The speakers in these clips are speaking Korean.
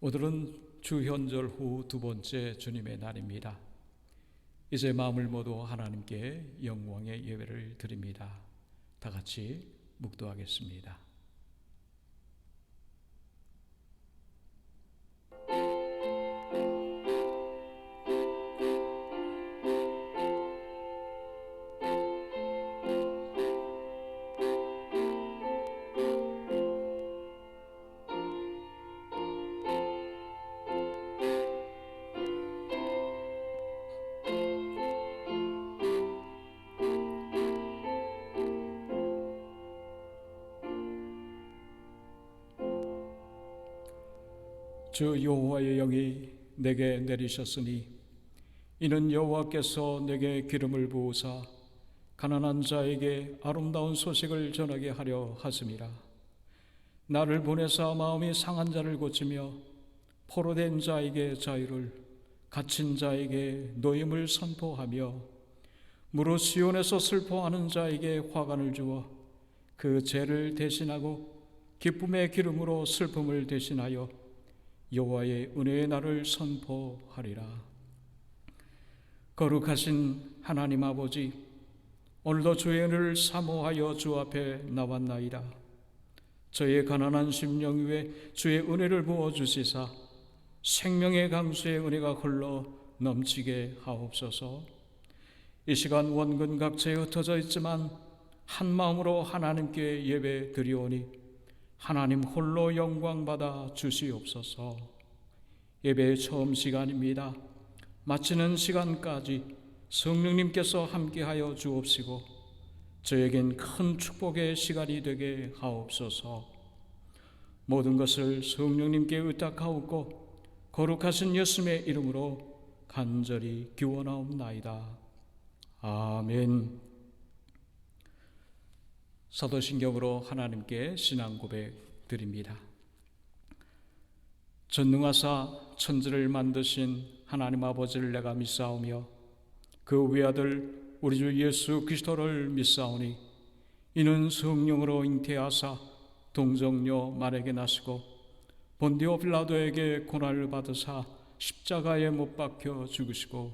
오늘은 주현절 후 두 번째 주님의 날입니다. 이제 마음을 모두 하나님께 영광의 예배를 드립니다. 다 같이 묵도하겠습니다. 주 여호와의 영이 내게 내리셨으니 이는 여호와께서 내게 기름을 부으사 가난한 자에게 아름다운 소식을 전하게 하려 하심이라. 나를 보내사 마음이 상한 자를 고치며 포로된 자에게 자유를, 갇힌 자에게 노임을 선포하며 무릇 시온에서 슬퍼하는 자에게 화관을 주어 그 죄를 대신하고 기쁨의 기름으로 슬픔을 대신하여 여호와의 은혜의 날을 선포하리라. 거룩하신 하나님 아버지, 오늘도 주의 은혜를 사모하여 주 앞에 나왔나이다. 저의 가난한 심령 위에 주의 은혜를 부어주시사 생명의 강수의 은혜가 흘러 넘치게 하옵소서. 이 시간 원근 각처에 흩어져 있지만 한 마음으로 하나님께 예배 드리오니 하나님 홀로 영광받아 주시옵소서. 예배의 처음 시간입니다. 마치는 시간까지 성령님께서 함께하여 주옵시고 저에겐 큰 축복의 시간이 되게 하옵소서. 모든 것을 성령님께 의탁하옵고 거룩하신 예수님의 이름으로 간절히 기원하옵나이다. 아멘. 사도신경으로 하나님께 신앙 고백 드립니다. 전능하사 천지를 만드신 하나님 아버지를 내가 믿사오며 그 외아들 우리 주 예수 그리스도를 믿사오니 이는 성령으로 잉태하사 동정녀 마리아에게 나시고 본디오 빌라도에게 고난을 받으사 십자가에 못 박혀 죽으시고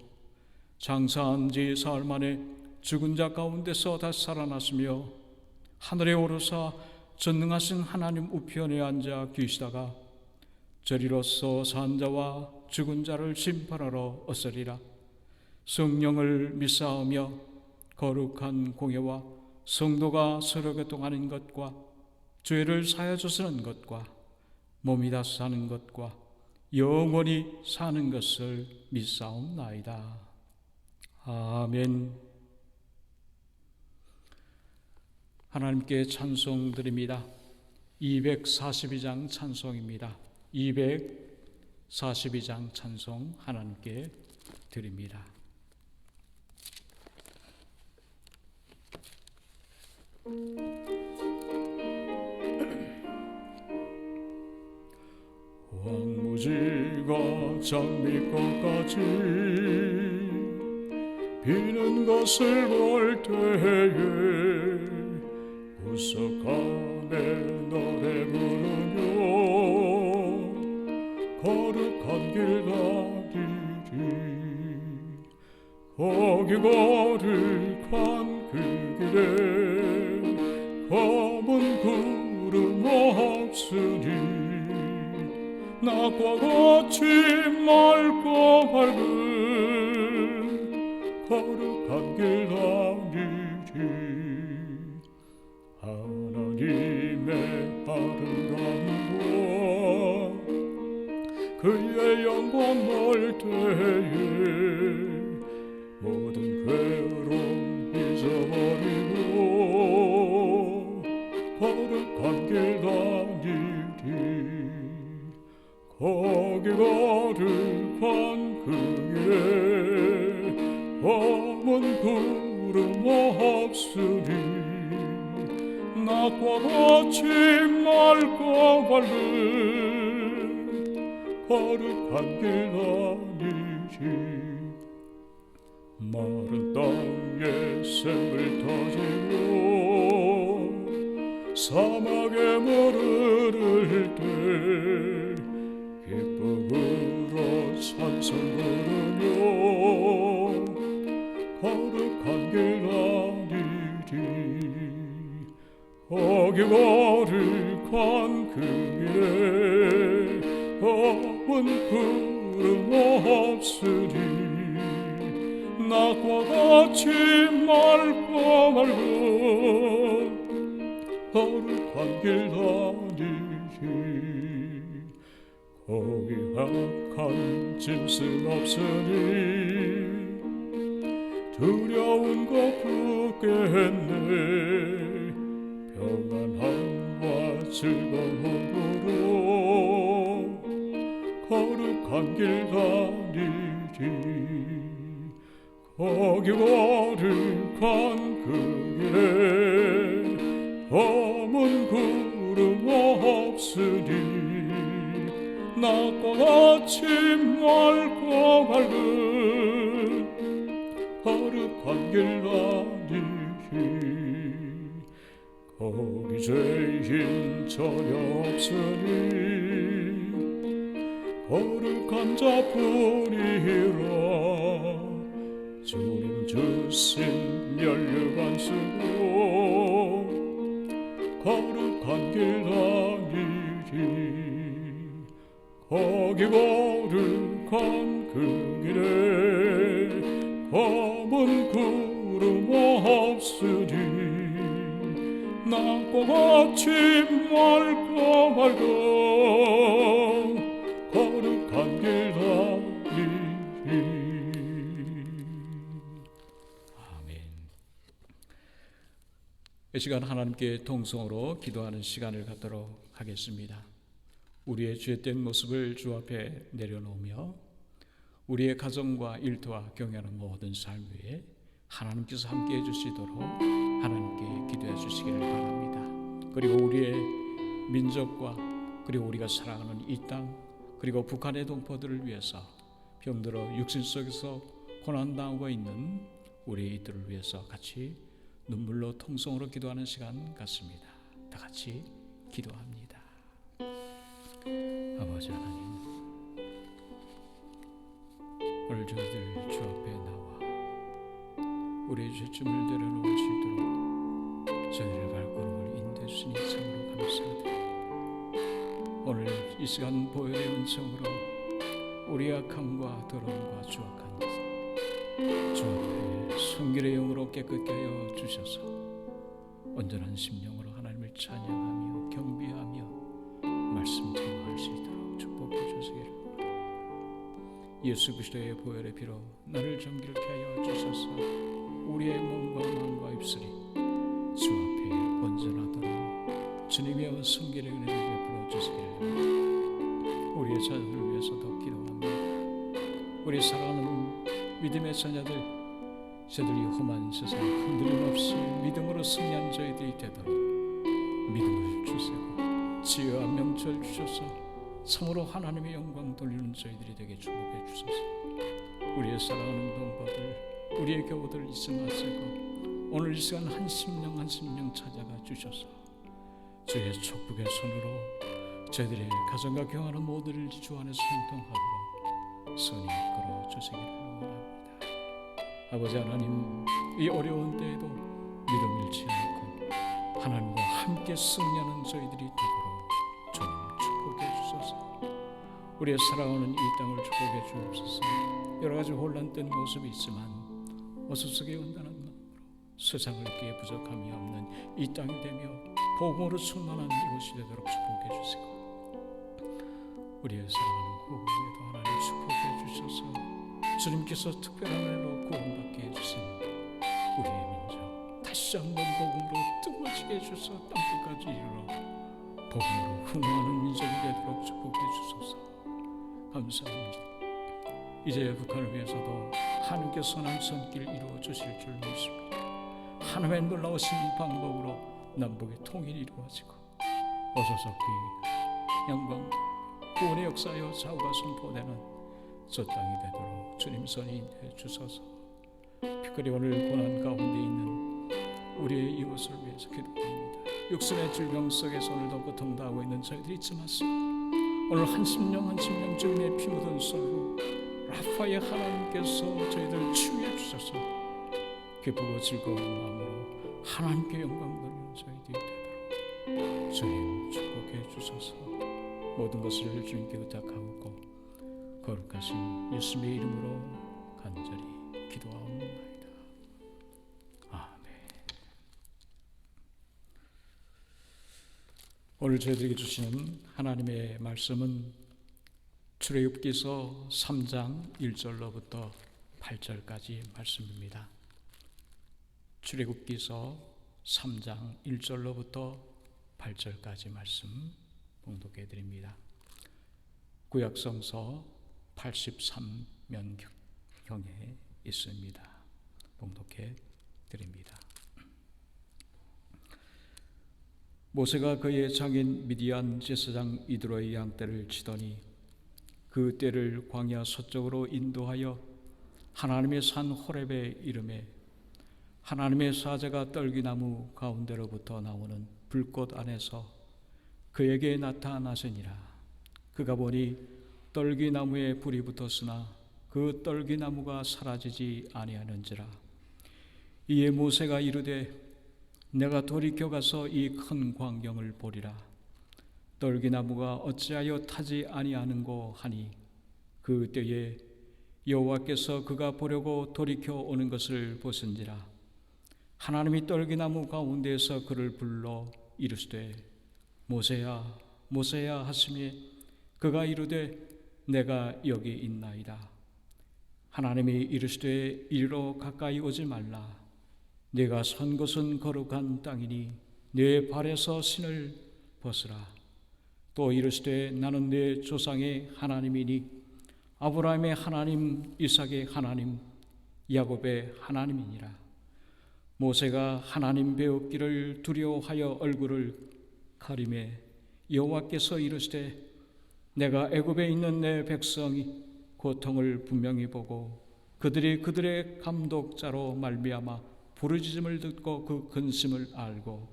장사한 지 사흘 만에 죽은 자 가운데서 다시 살아나시며 하늘에 오르사 전능하신 하나님 우편에 앉아 계시다가 저리로서 산 자와 죽은 자를 심판하러 어서리라. 성령을 믿사오며 거룩한 공예와 성도가 서로 교통하는 것과 죄를 사하여 주시는 것과 몸이 다 사는 것과 영원히 사는 것을 믿사옵나이다. 아멘. 하나님께 찬송 드립니다. 242장 찬송입니다. 242장 찬송 하나님께 드립니다. 황무지가 장미꽃같이 피는 것을 볼 때에 구석함에 노래 부르며 거룩한 길 가리리. 거기 거룩한 그 길에 검은 구름 없으니 낮과 같이 맑고 밝은 거룩한 길 가리리. 하나님의 아름다움과 그의 영광 볼 때에 모든 괴로움 잊어버리고 거룩한 길 다니리. 거기 거룩한 그 길에 검은 구름 없으니 낮과 같이 맑고 밝은 거룩한 길 아니지. 마른 땅에 샘을 터지고 사막에 물을 때 기쁨 구름 없으니 낮과 같이 맑고 거룩한 길 다니시 거기 악한 짐승 없으니 두려운 것 없겠네 평안함과 즐거움으로 거룩한 길 다니리 거기 거룩한 그 길에 검은 구름 없으니 낮과 같이 맑고 밝은 거룩한 길 다니시 거기 죄인 전혀 없으니 거룩한 자뿐이라 주님 주신 면류관 쓰고 거룩한 길 다니리 거기 거룩한 그 길에 검은 구름 없으니 낮과 같이 맑고 밝은 거룩한 길 다니리. 아멘. 이 시간 하나님께 통성으로 기도하는 시간을 갖도록 하겠습니다. 우리의 죄된 모습을 주 앞에 내려놓으며 우리의 가정과 일터와 경영하는 모든 삶 위에 하나님께서 함께 해주시도록 하나님께 기도해 주시기를 바랍니다. 그리고 우리의 민족과 그리고 우리가 살아가는 이 땅 그리고 북한의 동포들을 위해서 병들어 육신 속에서 고난당하고 있는 우리 이들을 위해서 같이 눈물로 통성으로 기도하는 시간 같습니다. 다 같이 기도합니다. 아버지 하나님, 오늘 저희들 주 앞에 나와 우리의 죄짐을 내려놓을 수 있도록 저희를 발걸음을 인도해 주신 참으로 감사드립니다. 오늘 이 시간 보혈의 은총으로 우리 악함과 더러움과 추악한 주 앞에 순결의 영으로 깨끗게 하여 주셔서 온전한 심령으로 하나님을 찬양하며 경배하며 말씀 전할 수 있도록 축복해 주시기를 예수 그리스도의 보혈의 피로 나를 정결케 하여 주셔서 우리의 몸과 마음과 입술이 주 앞에 온전하도록 주님의 성결의 은혜를 베풀어 주시기를 우리의 자녀들을 위해서도 기도합니다. 우리 사랑하는 믿음의 자녀들 저들이 험한 세상 흔들림 없이 믿음으로 승리한 저희들이 되도록 믿음을 주시고 지혜와 명철 주셔서 참으로 하나님의 영광 돌리는 저희들이 되게 축복해 주소서. 우리의 사랑하는 동포들 우리의 교우들 있음 하시고 오늘 이 시간 한 심령 한 심령 찾아가 주셔서 주의 축복의 손으로 저희들의 가정과 경하는 모두를 주 안에서 형통하고 선이 이끌어 주시기를 원합니다. 아버지 하나님, 이 어려운 때에도 믿음 잃지 않고 하나님과 함께 승리하는 저희들이 되도록 주님 축복해 주소서. 우리의 사랑하는 이 땅을 축복해 주옵소서. 여러 가지 혼란된 모습이 있지만 어수선하게 온다는 마음으로 세상을 있기에 부족함이 없는 이 땅이 되며 복음으로 충만한 이곳이 되도록 축복해 주시고 우리의 사랑하는 고국에도 하나님 축복해 주셔서 주님께서 특별한 은혜로 구원받게 해주신 우리의 민족 다시 한번 복음으로 뜨거워지게 해주셔서 땅끝까지 이르러 복음으로 흥하는 민족이 되도록 축복해 주소서. 감사합니다. 이제 북한을 위해서도 하나님께 선한 손길 이루어 주실 줄 믿습니다. 하나님의 놀라우신 방법으로 남북의 통일이 이루어지고 어서석기 영광 구원의 역사여 좌우가 선포되는 저 땅이 되도록 주님 선이 인도해 주소서. 특별히 오늘 고난 가운데 있는 우리의 이웃을 위해서 기도합니다. 육신의 질병 속에서 오늘도 고통당하고 있는 저희들이 잊지 마시고 오늘 한 심령 한 심령 주님의 피 묻은 손으로 라파의 하나님께서 저희들을 치유해 주셔서 기쁘고 즐거운 마음으로 하나님께 영광 돌리는 저희들이 되도록 주님 축복해 주소서. 모든 것을 주님께 부탁하고 거룩하신 예수님의 이름으로 간절히 기도하옵나이다. 아멘. 오늘 저희들에게 주시는 하나님의 말씀은 출애굽기서 3장 1절로부터 8절까지 말씀입니다. 출애굽기서 3장 1절로부터 8절까지 말씀 봉독해 드립니다. 구약성서 83면경에 있습니다. 봉독해 드립니다. 모세가 그의 장인 미디안 제사장 이드로의 양떼를 치더니 그 떼를 광야 서쪽으로 인도하여 하나님의 산 호렙에 이르매 하나님의 사자가 떨기나무 가운데로부터 나오는 불꽃 안에서 그에게 나타나시니라. 그가 보니 떨기나무에 불이 붙었으나 그 떨기나무가 사라지지 아니하는지라. 이에 모세가 이르되 내가 돌이켜 가서 이 큰 광경을 보리라. 떨기나무가 어찌하여 타지 아니하는고 하니 그 때에 여호와께서 그가 보려고 돌이켜 오는 것을 보신지라. 하나님이 떨기나무 가운데에서 그를 불러 이르시되 모세야 모세야 하시매 그가 이르되 내가 여기 있나이다. 하나님이 이르시되 이리로 가까이 오지 말라. 네가 선 곳은 거룩한 땅이니 네 발에서 신을 벗으라. 또 이르시되 나는 네 조상의 하나님이니 아브라함의 하나님 이삭의 하나님 야곱의 하나님이니라. 모세가 하나님 배웠기를 두려워하여 얼굴을 가리매 여호와께서 이르시되 내가 애굽에 있는 내 백성이 고통을 분명히 보고 그들이 그들의 감독자로 말미암아 부르짖음을 듣고 그 근심을 알고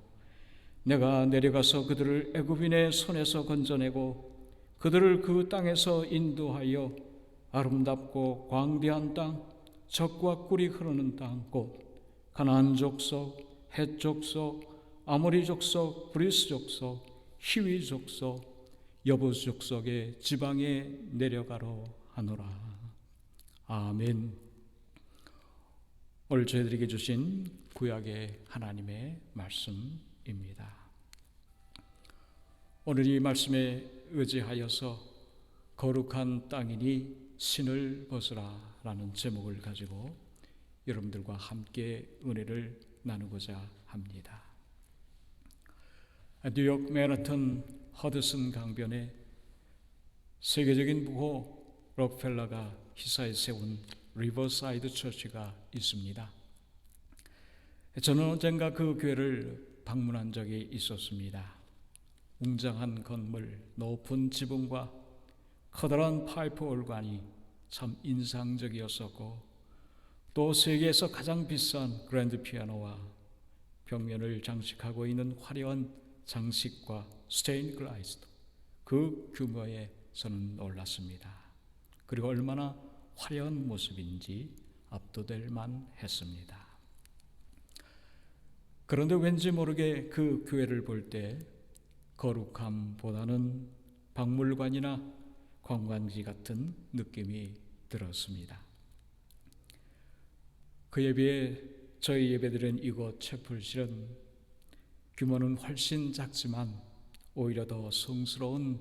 내가 내려가서 그들을 애굽인의 손에서 건져내고 그들을 그 땅에서 인도하여 아름답고 광대한 땅 젖과 꿀이 흐르는 땅 곧 가나안 족속, 헷 족속, 아모리 족속, 브리스 족속, 히위 족속, 여부스 족속의 지방에 내려가러 하노라. 아멘. 오늘 저희들에게 주신 구약의 하나님의 말씀입니다. 오늘 이 말씀에 의지하여서 거룩한 땅이니 신을 벗으라 라는 제목을 가지고 여러분들과 함께 은혜를 나누고자 합니다. 뉴욕 맨하튼 허드슨 강변에 세계적인 부호 록펠러가 희사에 세운 리버사이드 처치가 있습니다. 저는 언젠가 그 교회를 방문한 적이 있었습니다. 웅장한 건물, 높은 지붕과 커다란 파이프 올관이 참 인상적이었었고 또 세계에서 가장 비싼 그랜드 피아노와 벽면을 장식하고 있는 화려한 장식과 스테인 글라스 그 규모에 저는 놀랐습니다. 그리고 얼마나 화려한 모습인지 압도될 만했습니다. 그런데 왠지 모르게 그 교회를 볼 때 거룩함보다는 박물관이나 관광지 같은 느낌이 들었습니다. 그에 비해 저희 예배드린 이곳 채플실은 규모는 훨씬 작지만 오히려 더 성스러운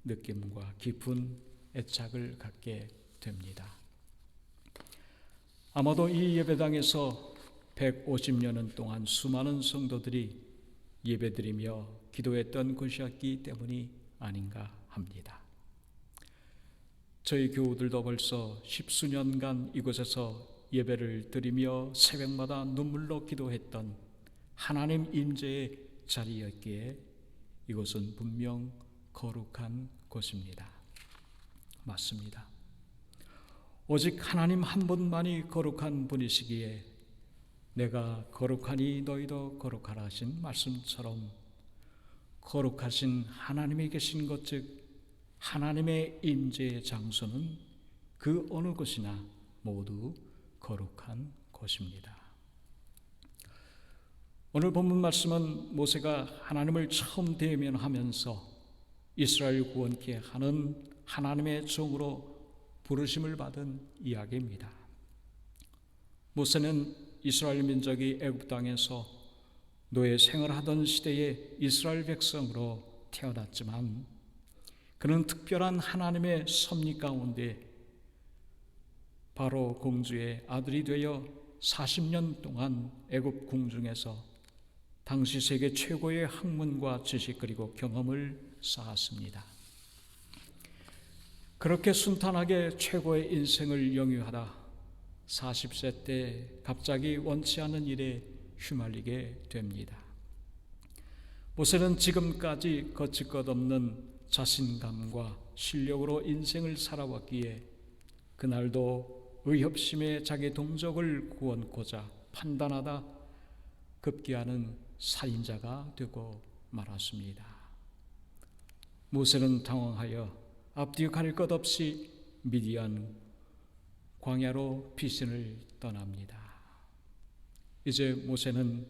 느낌과 깊은 애착을 갖게 됩니다. 아마도 이 예배당에서 150년 동안 수많은 성도들이 예배드리며 기도했던 곳이었기 때문이 아닌가 합니다. 저희 교우들도 벌써 10수년간 이곳에서 예배를 드리며 새벽마다 눈물로 기도했던 하나님 임재의 자리였기에 이곳은 분명 거룩한 곳입니다. 맞습니다. 오직 하나님 한 분만이 거룩한 분이시기에 내가 거룩하니 너희도 거룩하라 하신 말씀처럼 거룩하신 하나님이 계신 것 즉 하나님의 임재의 장소는 그 어느 곳이나 모두 거룩한 곳입니다. 오늘 본문 말씀은 모세가 하나님을 처음 대면하면서 이스라엘 구원케 하는 하나님의 종으로 부르심을 받은 이야기입니다. 모세는 이스라엘 민족이 애굽 땅에서 노예 생활하던 시대의 이스라엘 백성으로 태어났지만 그는 특별한 하나님의 섭리 가운데 바로 공주의 아들이 되어 40년 동안 애굽 궁중에서 당시 세계 최고의 학문과 지식 그리고 경험을 쌓았습니다. 그렇게 순탄하게 최고의 인생을 영유하다 40세 때 갑자기 원치 않은 일에 휘말리게 됩니다. 모세는 지금까지 거칠 것 없는 자신감과 실력으로 인생을 살아왔기에 그날도 의협심에 자기 동족을 구원코자 판단하다 급기야는 살인자가 되고 말았습니다. 모세는 당황하여 앞뒤 가릴 것 없이 미디안 광야로 피신을 떠납니다. 이제 모세는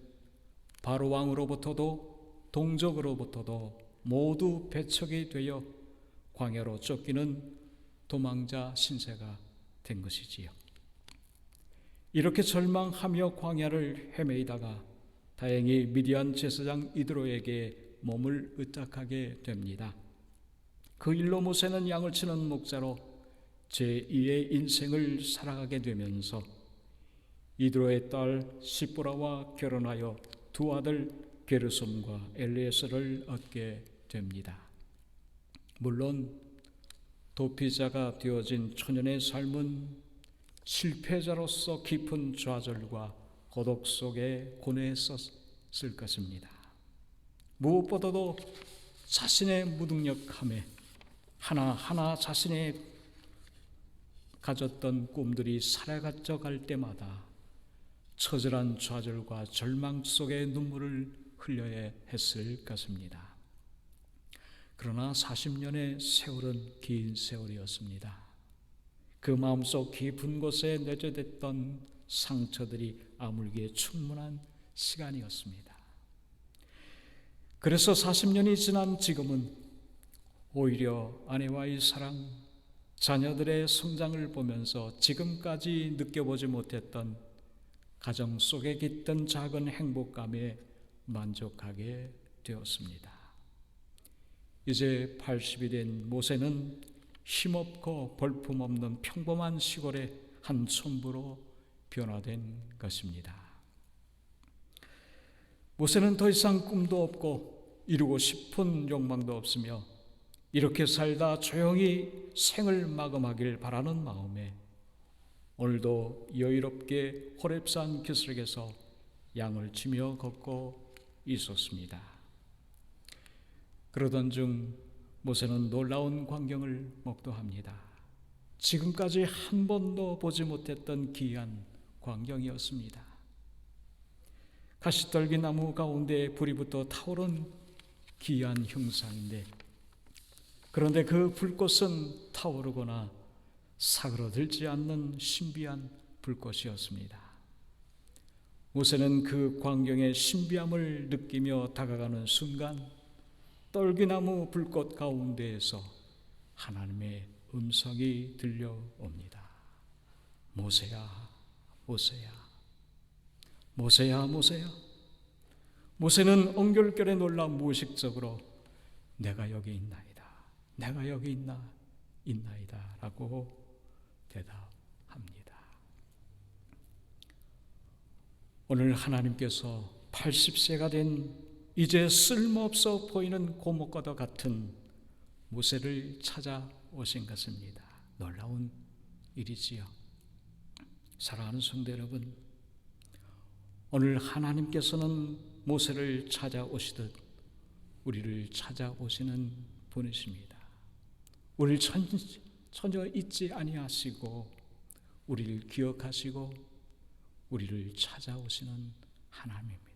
바로 왕으로부터도 동족으로부터도 모두 배척이 되어 광야로 쫓기는 도망자 신세가 된 것이지요. 이렇게 절망하며 광야를 헤매이다가 다행히 미디안 제사장 이드로에게 몸을 의탁하게 됩니다. 그 일로 모세는 양을 치는 목자로 제2의 인생을 살아가게 되면서 이드로의 딸 시보라와 결혼하여 두 아들 게르솜과 엘리에셀을 얻게 됩니다. 물론 도피자가 되어진 초년의 삶은 실패자로서 깊은 좌절과 고독 속에 고뇌했었을 것입니다. 무엇보다도 자신의 무능력함에 하나하나 자신의 가졌던 꿈들이 사라져 갈 때마다 처절한 좌절과 절망 속에 눈물을 흘려야 했을 것입니다. 그러나 40년의 세월은 긴 세월이었습니다. 그 마음속 깊은 곳에 내재됐던 상처들이 아물기에 충분한 시간이었습니다. 그래서 40년이 지난 지금은 오히려 아내와의 사랑, 자녀들의 성장을 보면서 지금까지 느껴보지 못했던 가정 속에 깃든 작은 행복감에 만족하게 되었습니다. 이제 80이 된 모세는 힘없고 볼품없는 평범한 시골의 한 촌부로 변화된 것입니다. 모세는 더 이상 꿈도 없고 이루고 싶은 욕망도 없으며 이렇게 살다 조용히 생을 마감하길 바라는 마음에 오늘도 여유롭게 호렙산 기슭에서 양을 치며 걷고 있었습니다. 그러던 중 모세는 놀라운 광경을 목도합니다. 지금까지 한 번도 보지 못했던 귀한 광경이었습니다. 가시떨기 나무 가운데 불이 붙어 타오른 귀한 형상인데 그런데 그 불꽃은 타오르거나 사그러들지 않는 신비한 불꽃이었습니다. 모세는 그 광경의 신비함을 느끼며 다가가는 순간 떨기나무 불꽃 가운데에서 하나님의 음성이 들려옵니다. 모세야, 모세야, 모세야, 모세야. 모세는 엉결결에 놀라 무의식적으로 내가 여기 있나이다, 내가 여기 있나이다 라고 대답합니다. 오늘 하나님께서 80세가 된 이제 쓸모없어 보이는 고목과도 같은 모세를 찾아오신 것입니다. 놀라운 일이지요. 사랑하는 성도 여러분, 오늘 하나님께서는 모세를 찾아오시듯 우리를 찾아오시는 분이십니다. 우리를 전혀 잊지 아니하시고 우리를 기억하시고 우리를 찾아오시는 하나님입니다.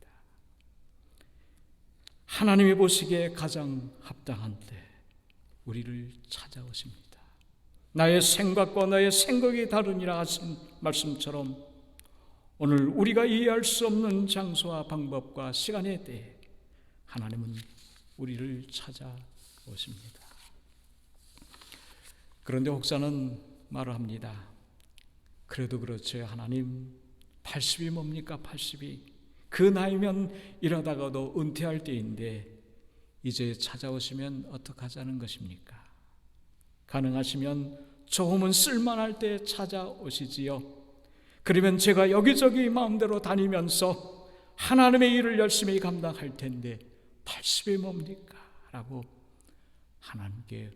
하나님이 보시기에 가장 합당한 때 우리를 찾아오십니다. 나의 생각과 너의 생각이 다르니라 하신 말씀처럼 오늘 우리가 이해할 수 없는 장소와 방법과 시간에 대해 하나님은 우리를 찾아오십니다. 그런데 혹자는 말을 합니다. 그래도 그렇지 하나님, 80이 뭡니까? 80이 그 나이면 이러다가도 은퇴할 때인데 이제 찾아오시면 어떡하자는 것입니까? 가능하시면 조금은 쓸만할 때 찾아오시지요. 그러면 제가 여기저기 마음대로 다니면서 하나님의 일을 열심히 감당할 텐데 80이 뭡니까? 라고 하나님께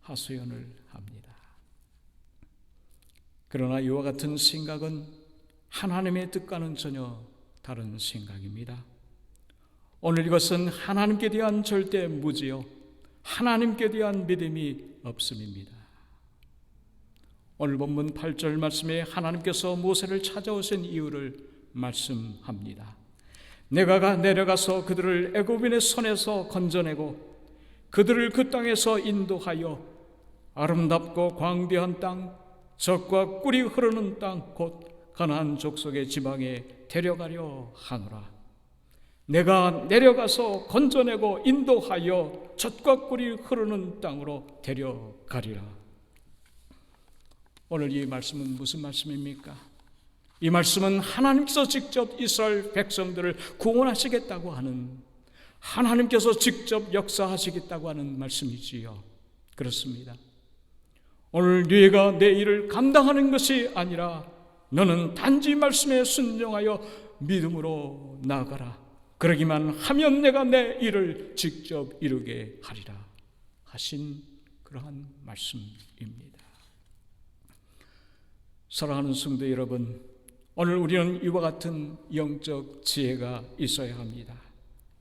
하소연을 합니다. 그러나 이와 같은 생각은 하나님의 뜻과는 전혀 다른 생각입니다. 오늘 이것은 하나님께 대한 절대 무지요, 하나님께 대한 믿음이 없음입니다. 오늘 본문 8절 말씀에 하나님께서 모세를 찾아오신 이유를 말씀합니다. 내가 내려가서 그들을 애굽인의 손에서 건져내고 그들을 그 땅에서 인도하여 아름답고 광대한 땅, 젖과 꿀이 흐르는 땅, 곧 가나안 족속의 지방에 데려가려 하노라. 내가 내려가서 건져내고 인도하여 젖과 꿀이 흐르는 땅으로 데려가리라. 오늘 이 말씀은 무슨 말씀입니까? 이 말씀은 하나님께서 직접 이스라엘 백성들을 구원하시겠다고 하는, 하나님께서 직접 역사하시겠다고 하는 말씀이지요. 그렇습니다. 오늘 네가 내 일을 감당하는 것이 아니라 너는 단지 말씀에 순종하여 믿음으로 나아가라. 그러기만 하면 내가 내 일을 직접 이루게 하리라 하신 그러한 말씀입니다. 사랑하는 성도 여러분, 오늘 우리는 이와 같은 영적 지혜가 있어야 합니다.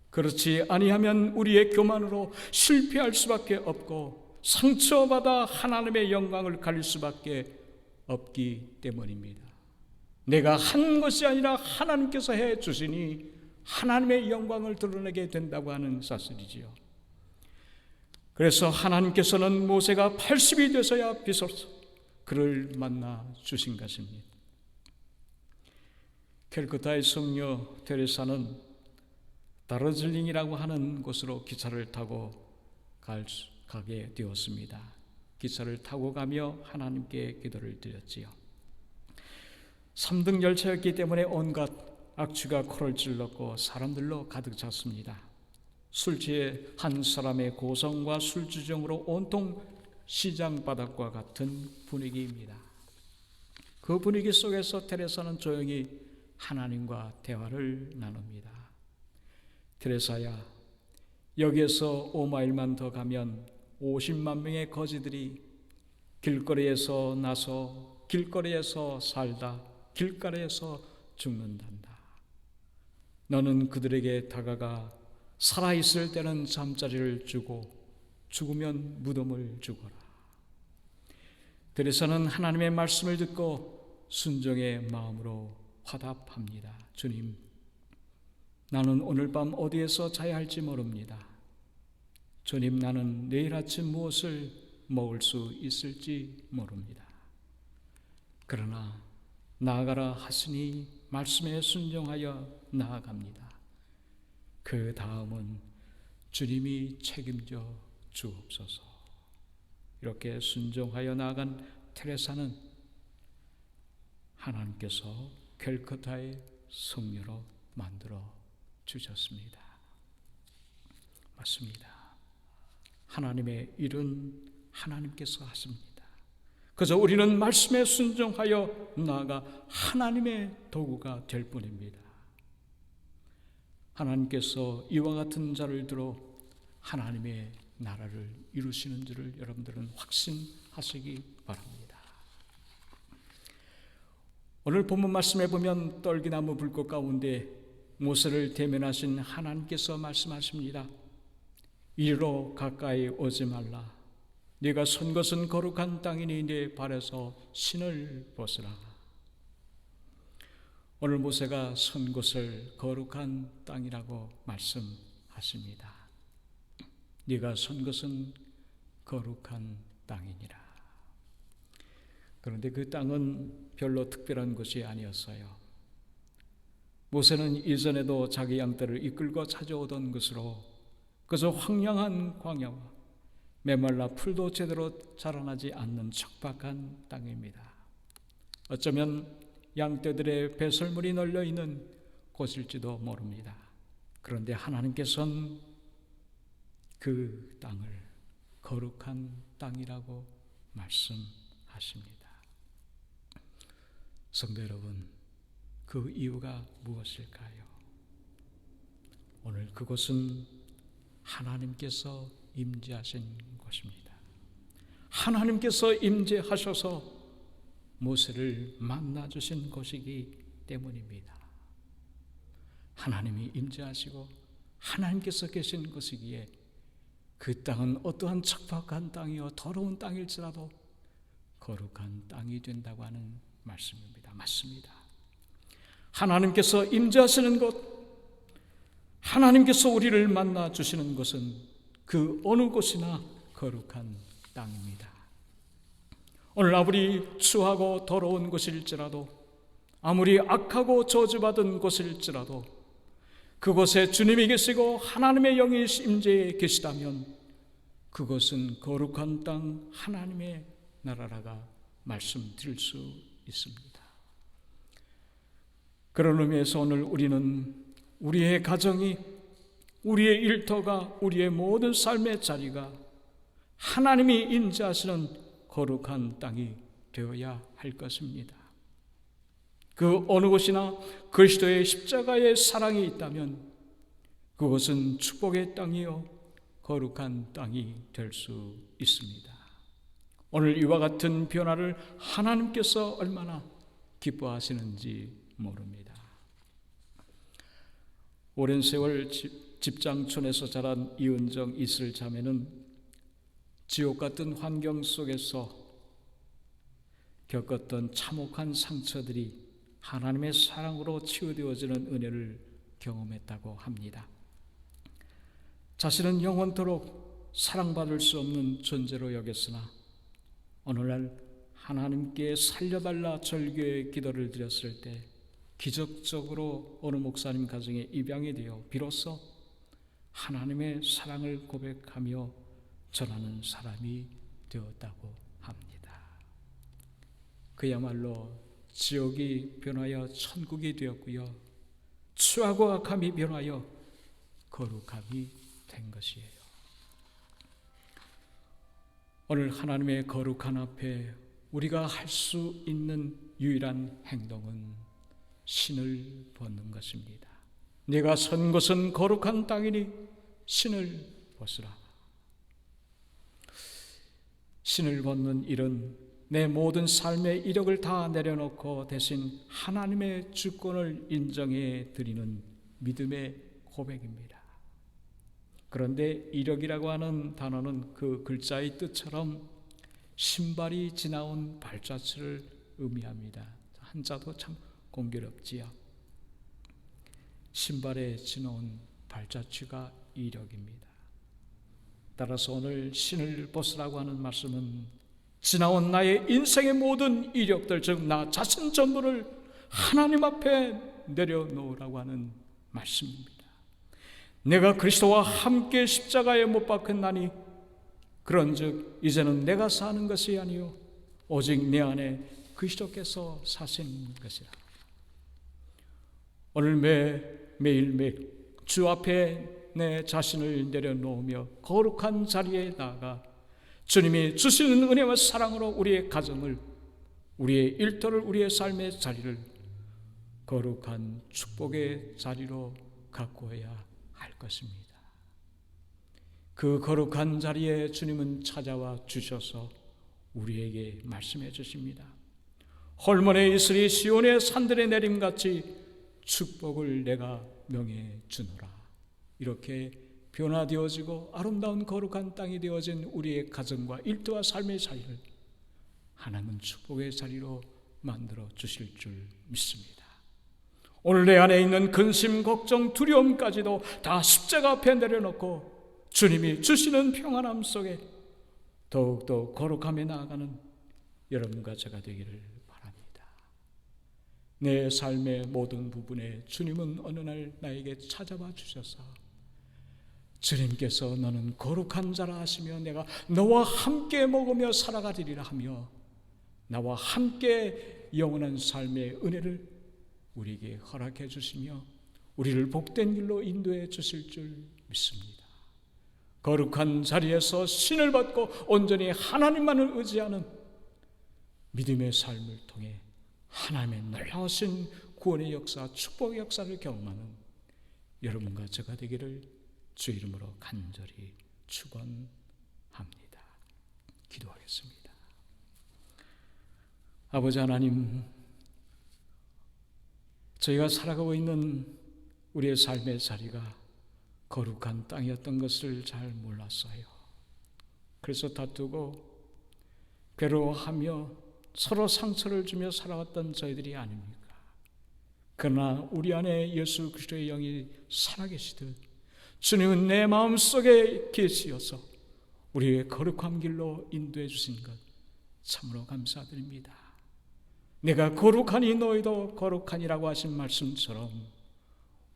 그렇지 아니하면 우리의 교만으로 실패할 수밖에 없고 상처받아 하나님의 영광을 가릴 수밖에 없기 때문입니다. 내가 한 것이 아니라 하나님께서 해 주시니 하나님의 영광을 드러내게 된다고 하는 사실이지요. 그래서 하나님께서는 모세가 80이 되서야 비로소 그를 만나 주신 것입니다. 캘커타의 성녀 테레사는 다르질링이라고 하는 곳으로 기차를 타고 가게 되었습니다. 기차를 타고 가며 하나님께 기도를 드렸지요. 3등 열차였기 때문에 온갖 악취가 코를 찔렀고 사람들로 가득 찼습니다. 술 취해 한 사람의 고성과 술주정으로 온통 시장 바닥과 같은 분위기입니다. 그 분위기 속에서 테레사는 조용히 하나님과 대화를 나눕니다. 테레사야, 여기에서 5마일만 더 가면 50만 명의 거지들이 길거리에서 나서 길거리에서 살다 길가에서 죽는단다. 너는 그들에게 다가가 살아있을 때는 잠자리를 주고 죽으면 무덤을 주거라. 테레사는 하나님의 말씀을 듣고 순종의 마음으로 화답합니다. 주님, 나는 오늘 밤 어디에서 자야 할지 모릅니다. 주님, 나는 내일 아침 무엇을 먹을 수 있을지 모릅니다. 그러나 나아가라 하시니 말씀에 순종하여 나아갑니다. 그 다음은 주님이 책임져 주옵소서. 이렇게 순종하여 나아간 테레사는 하나님께서 캘커타의 성녀로 만들어 주셨습니다. 맞습니다. 하나님의 일은 하나님께서 하십니다. 그래서 우리는 말씀에 순종하여 나아가 하나님의 도구가 될 뿐입니다. 하나님께서 이와 같은 자를 들어 하나님의 나라를 이루시는 줄을 여러분들은 확신하시기 바랍니다. 오늘 본문 말씀에 보면 떨기나무 불꽃 가운데 모세를 대면하신 하나님께서 말씀하십니다. 이리로 가까이 오지 말라. 네가 선 것은 거룩한 땅이니 네 발에서 신을 벗으라. 오늘 모세가 선 곳을 거룩한 땅이라고 말씀하십니다. 네가 선 것은 거룩한 땅이니라. 그런데 그 땅은 별로 특별한 곳이 아니었어요. 모세는 이전에도 자기 양떼를 이끌고 찾아오던 것으로 그저 황량한 광야와 메말라 풀도 제대로 자라나지 않는 척박한 땅입니다. 어쩌면 양떼들의 배설물이 널려있는 곳일지도 모릅니다. 그런데 하나님께서는 그 땅을 거룩한 땅이라고 말씀하십니다. 성도 여러분, 그 이유가 무엇일까요? 오늘 그곳은 하나님께서 임재하신 곳입니다. 하나님께서 임재하셔서 모세를 만나주신 곳이기 때문입니다. 하나님이 임재하시고 하나님께서 계신 곳이기에 그 땅은 어떠한 척박한 땅이요 더러운 땅일지라도 거룩한 땅이 된다고 하는 말씀입니다. 맞습니다. 하나님께서 임재하시는 곳, 하나님께서 우리를 만나 주시는 곳은 그 어느 곳이나 거룩한 땅입니다. 오늘 아무리 추하고 더러운 곳일지라도, 아무리 악하고 저주받은 곳일지라도 그곳에 주님이 계시고 하나님의 영이 임재해 계시다면 그것은 거룩한 땅, 하나님의 나라라가 말씀드릴 수 있습니다. 그런 의미에서 오늘 우리는 우리의 가정이, 우리의 일터가, 우리의 모든 삶의 자리가 하나님이 임재하시는 거룩한 땅이 되어야 할 것입니다. 그 어느 곳이나 그리스도의 십자가의 사랑이 있다면 그것은 축복의 땅이요 거룩한 땅이 될 수 있습니다. 오늘 이와 같은 변화를 하나님께서 얼마나 기뻐하시는지 모릅니다. 오랜 세월 집장촌에서 자란 이은정 이슬 자매는 지옥 같은 환경 속에서 겪었던 참혹한 상처들이 하나님의 사랑으로 치유되어지는 은혜를 경험했다고 합니다. 자신은 영원토록 사랑받을 수 없는 존재로 여겼으나 어느 날 하나님께 살려달라 절규의 기도를 드렸을 때 기적적으로 어느 목사님 가정에 입양이 되어 비로소 하나님의 사랑을 고백하며 전하는 사람이 되었다고 합니다. 그야말로 지옥이 변하여 천국이 되었고요, 추하고 악함이 변하여 거룩함이 된 것이에요. 오늘 하나님의 거룩한 앞에 우리가 할 수 있는 유일한 행동은 신을 벗는 것입니다. 내가 선 곳은 거룩한 땅이니 신을 벗으라. 신을 벗는 일은 내 모든 삶의 이력을 다 내려놓고 대신 하나님의 주권을 인정해 드리는 믿음의 고백입니다. 그런데 이력이라고 하는 단어는 그 글자의 뜻처럼 신발이 지나온 발자취를 의미합니다. 한자도 참 공교롭지요. 신발에 지나온 발자취가 이력입니다. 따라서 오늘 신을 벗으라고 하는 말씀은 지나온 나의 인생의 모든 이력들, 즉 나 자신 전부를 하나님 앞에 내려놓으라고 하는 말씀입니다. 내가 그리스도와 함께 십자가에 못 박혔나니 그런즉 이제는 내가 사는 것이 아니요 오직 내 안에 그리스도께서 사신 것이라. 오늘 매일매일 주 앞에 내 자신을 내려놓으며 거룩한 자리에 나아가 주님이 주시는 은혜와 사랑으로 우리의 가정을, 우리의 일터를, 우리의 삶의 자리를 거룩한 축복의 자리로 가꾸어야 할 것입니다. 그 거룩한 자리에 주님은 찾아와 주셔서 우리에게 말씀해 주십니다. 홀몬의 이슬이 시온의 산들에 내림같이 축복을 내가 명해 주노라. 이렇게 변화되어지고 아름다운 거룩한 땅이 되어진 우리의 가정과 일터와 삶의 자리를 하나님은 축복의 자리로 만들어 주실 줄 믿습니다. 오늘 내 안에 있는 근심, 걱정, 두려움까지도 다 십자가 앞에 내려놓고 주님이 주시는 평안함 속에 더욱더 거룩함에 나아가는 여러분과 제가 되기를 바랍니다. 내 삶의 모든 부분에 주님은 어느 날 나에게 찾아와 주셔서 주님께서 너는 거룩한 자라 하시며 내가 너와 함께 먹으며 살아가리라 하며 나와 함께 영원한 삶의 은혜를 우리에게 허락해 주시며 우리를 복된 길로 인도해 주실 줄 믿습니다. 거룩한 자리에서 신을 받고 온전히 하나님만을 의지하는 믿음의 삶을 통해 하나님의 놀라우신 구원의 역사, 축복의 역사를 경험하는 여러분과 제가 되기를 주 이름으로 간절히 축원합니다. 기도하겠습니다. 아버지 하나님, 저희가 살아가고 있는 우리의 삶의 자리가 거룩한 땅이었던 것을 잘 몰랐어요. 그래서 다투고 괴로워하며 서로 상처를 주며 살아왔던 저희들이 아닙니까? 그러나 우리 안에 예수 그리스도의 영이 살아계시듯 주님은 내 마음속에 계시어서 우리의 거룩한 길로 인도해 주신 것 참으로 감사드립니다. 내가 거룩하니 너희도 거룩하니라고 하신 말씀처럼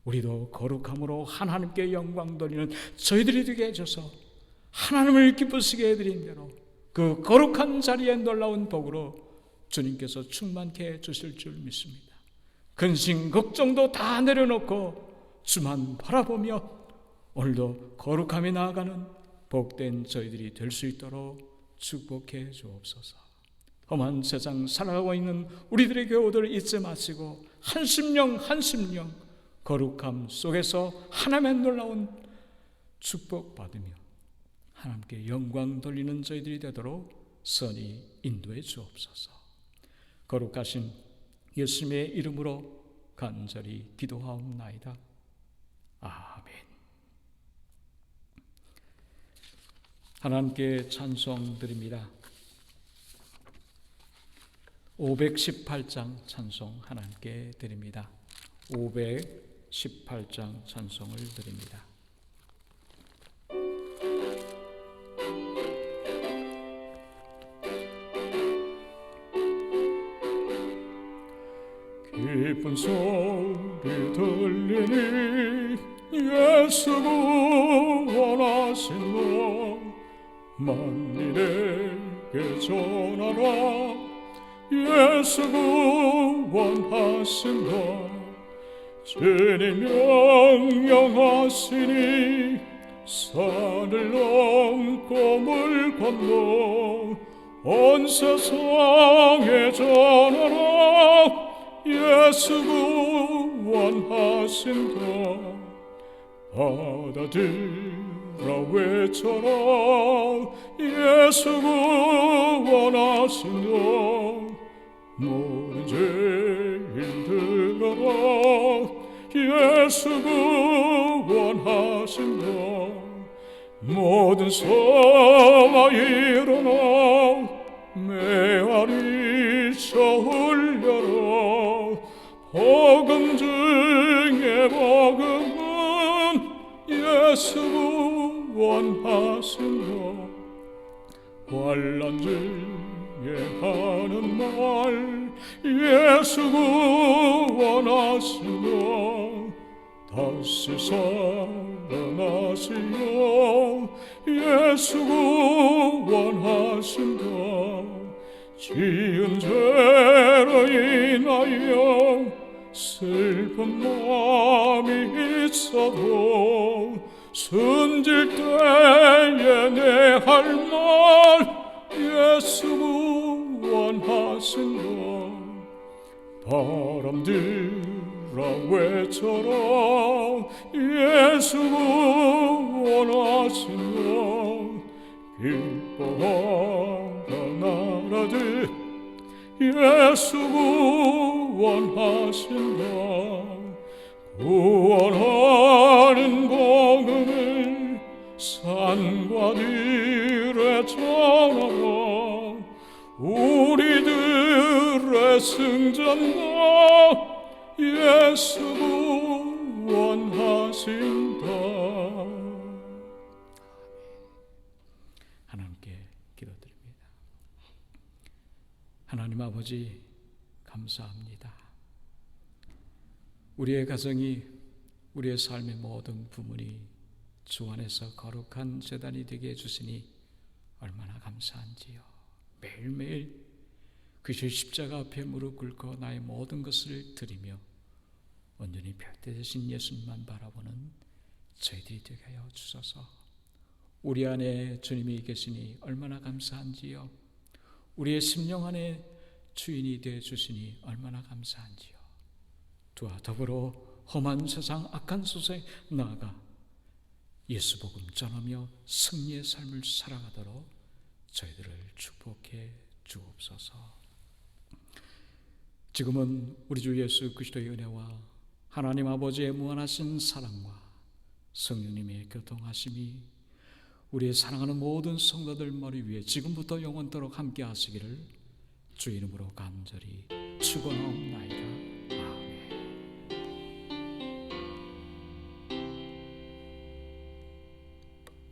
우리도 거룩함으로 하나님께 영광 돌리는 저희들이 되게 해줘서 하나님을 기쁘시게 해드린 대로 그 거룩한 자리에 놀라운 복으로 주님께서 충만케 해주실 줄 믿습니다. 근심 걱정도 다 내려놓고 주만 바라보며 오늘도 거룩함에 나아가는 복된 저희들이 될 수 있도록 축복해 주옵소서. 험한 세상 살아가고 있는 우리들의 교우들 잊지 마시고 한 심령 한 심령 거룩함 속에서 하나님의 놀라운 축복 받으며 하나님께 영광 돌리는 저희들이 되도록 선히 인도해 주옵소서. 거룩하신 예수님의 이름으로 간절히 기도하옵나이다. 아멘. 하나님께 찬송 드립니다. 518장 찬송 하나님께 드립니다. 518장 찬송을 드립니다. 기쁜 소리 들리니 예수 구원하신 너 만민에게 전하라. 예수 구원하신 너 주님 명령하시니 산을 넘고 물 건너 온 세상에 전하라. 예수 구원하신 너 받아들여 외쳐라. 예수 구원하신 너 모든 죄인 들어라. 예수 구원하신 너 모든 성아 일어나 메아리 저울려라. 복음 중에 복음은 예수 구원하신 너 환난 중에 하는 말 예수 구원하신 너 다시 살아나시오. 예수 구원하신 너 지은 죄로 인하여 슬픈 마음이 있어도 숨질 때에 내 할 말 예수 구원하신 너 바람들아 외쳐라. 예수 구원하신 너 기뻐하라 나라들 예수 구원하신 너 구원하는 복음을 산과 들에 전하라. 우리들의 승전가 예수 구원하신다. 하나님께 기도드립니다. 하나님 아버지 감사합니다. 우리의 가정이 우리의 삶의 모든 부문이 주 안에서 거룩한 제단이 되게 해주시니 얼마나 감사한지요. 매일매일 그 십자가 앞에 무릎 꿇고 나의 모든 것을 드리며 온전히 별대 되신 예수님만 바라보는 저희들이 되게 하여 주소서. 우리 안에 주님이 계시니 얼마나 감사한지요. 우리의 심령 안에 주인이 되어 주시니 얼마나 감사한지요. 주와 더불어 험한 세상 악한 세상에 나아가 예수 복음 전하며 승리의 삶을 살아가도록 저희들을 축복해 주옵소서. 지금은 우리 주 예수 그리스도의 은혜와 하나님 아버지의 무한하신 사랑과 성령님의 교통하심이 우리의 사랑하는 모든 성도들 머리 위에 지금부터 영원토록 함께 하시기를 주 이름으로 간절히 축원하옵나이다.